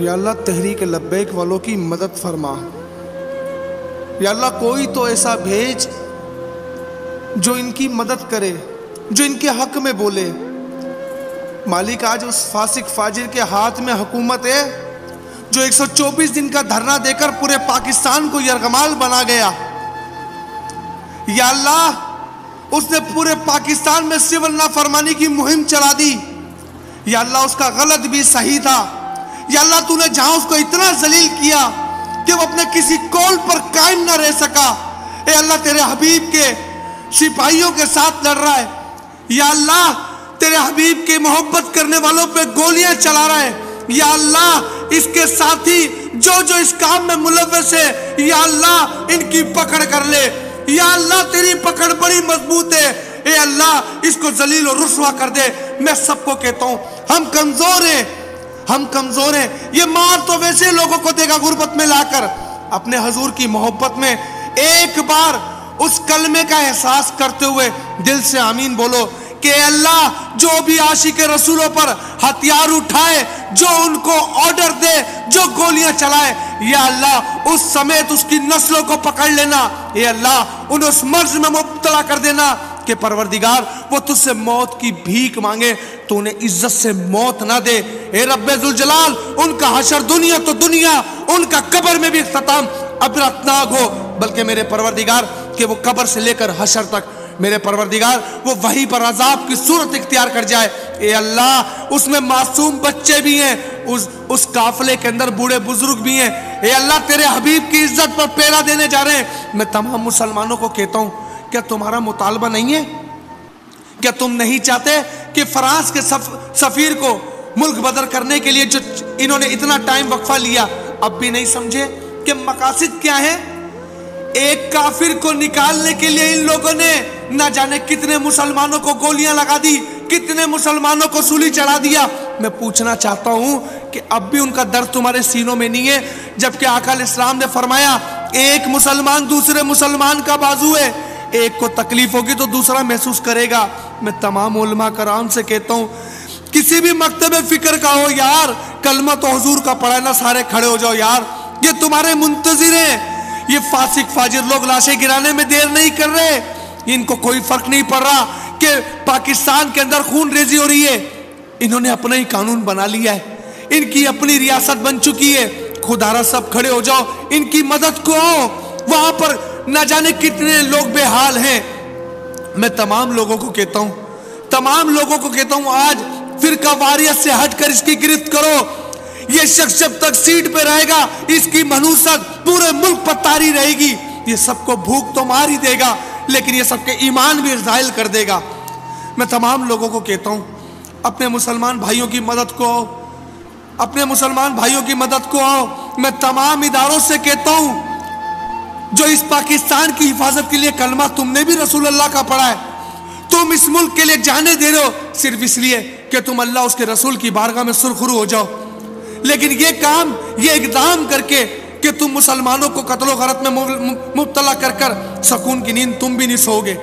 या अल्लाह तहरीक लब्बैक वालों की मदद फरमा। या अल्लाह कोई तो ऐसा भेज जो इनकी मदद करे, जो इनके हक में बोले। मालिक आज उस फासिक फाजिर के हाथ में हुकूमत है जो 124 दिन का धरना देकर पूरे पाकिस्तान को यरगमाल बना गया। या अल्लाह उसने पूरे पाकिस्तान में सिविल नाफरमानी की मुहिम चला दी। या अल्लाह उसका गलत भी सही था। या अल्लाह तूने जहां उसको इतना जलील किया कि वो अपने किसी कौल पर कायम ना रह सका, ए अल्लाह तेरे हबीब के सिपाहियों के साथ लड़ रहा है। या अल्लाह तेरे हबीब के मोहब्बत करने वालों पे गोलियां चला रहा है। या अल्लाह इसके साथी जो जो इस काम में मुलव्वस है, या अल्लाह इनकी पकड़ कर ले। या अल्लाह तेरी पकड़ बड़ी मजबूत है, ए अल्लाह इसको जलील और रुसवा कर दे। मैं सबको कहता हूं हम कमजोर हैं, हम कमजोर हैं। ये मार तो वैसे लोगों को देगा गुर्बत में लाकर। अपने हजूर की मोहब्बत में एक बार उस कलमे का एहसास करते हुए दिल से आमीन बोलो कि अल्लाह जो भी आशिक रसूलों पर हथियार उठाए, जो उनको ऑर्डर दे, जो गोलियां चलाए, या अल्लाह उस समेत उसकी नस्लों को पकड़ लेना। ये अल्लाह उन्हें उस मर्ज में मुब्तला कर देना कि परवरदिगार वो तुझसे मौत की भीख मांगे तो उन्हें इज्जत से मौत ना दे। ए रब्बे जुल जलाल, उनका हशर दुनिया तो दुनिया, उनका कब्र में भी इख्तिताम अबरतनाक हो, बल्कि मेरे परवरदिगार कि वो कब्र से लेकर हशर तक मेरे परवरदिगार वो वहीं पर अजाब की सूरत इख्तियार कर जाए। ए अल्लाह उसमें मासूम बच्चे भी हैं, उस काफले के अंदर बूढ़े बुजुर्ग भी हैं। ए अल्लाह तेरे हबीब की इज्जत पर पहरा देने जा रहे हैं। मैं तमाम मुसलमानों को कहता हूं, क्या तुम्हारा मुतालबा नहीं है? क्या तुम नहीं चाहते कि फ्रांस के सफीर को मुल्क बदर करने के लिए जो इन्होंने इतना टाइम वक्फा लिया, अब भी नहीं समझे कि मकासद क्या है? एक काफिर को निकालने के लिए इन लोगों ने न जाने कितने मुसलमानों को गोलियां लगा दी, कितने मुसलमानों को सूली चढ़ा दिया। मैं पूछना चाहता हूं कि अब भी उनका दर्द तुम्हारे सीनों में नहीं है? जबकि आका इस्लाम ने फरमाया एक मुसलमान दूसरे मुसलमान का बाजू है, एक को तकलीफ होगी तो दूसरा महसूस करेगा। मैं तमाम उलमा कराम से कहता हूं किसी भी मकतबे फिक्र का हो यार, कलमा तो हुजूर का पढ़ा ना, सारे खड़े हो जाओ यार, ये तुम्हारे मुंतजिर हैं। ये फासिक फाजिर लोग लाशें गिराने में देर नहीं कर रहे, इनको कोई फर्क नहीं पड़ रहा कि पाकिस्तान के अंदर खून रेजी हो रही है। इन्होंने अपना ही कानून बना लिया है, इनकी अपनी रियासत बन चुकी है। खुदारा सब खड़े हो जाओ, इनकी मदद को आओ। वहां पर न जाने कितने लोग बेहाल हैं। मैं तमाम लोगों को कहता हूं, तमाम लोगों को कहता हूं आज फिरका वारियत से हटकर इसकी गिरफ्त करो। ये शख्स जब तक सीट पे रहेगा इसकी मनूसत पूरे मुल्क पर तारी रहेगी। ये सबको भूख तो मार ही देगा, लेकिन ये सबके ईमान भी ज़ाइल कर देगा। मैं तमाम लोगों को कहता हूं अपने मुसलमान भाइयों की मदद को आओ, अपने मुसलमान भाइयों की मदद को आओ। मैं तमाम इदारों से कहता हूं जो इस पाकिस्तान की हिफाजत के लिए कलमा तुमने भी रसूल अल्लाह का पढ़ा है, तुम इस मुल्क के लिए जाने दे रहे हो सिर्फ इसलिए कि तुम अल्लाह उसके रसूल की बारगाह में सुरखरू हो जाओ। लेकिन ये काम, ये इक़दाम करके कि तुम मुसलमानों को कत्लो गरत में मुब्तला कर सुकून की नींद तुम भी नहीं सोओगे।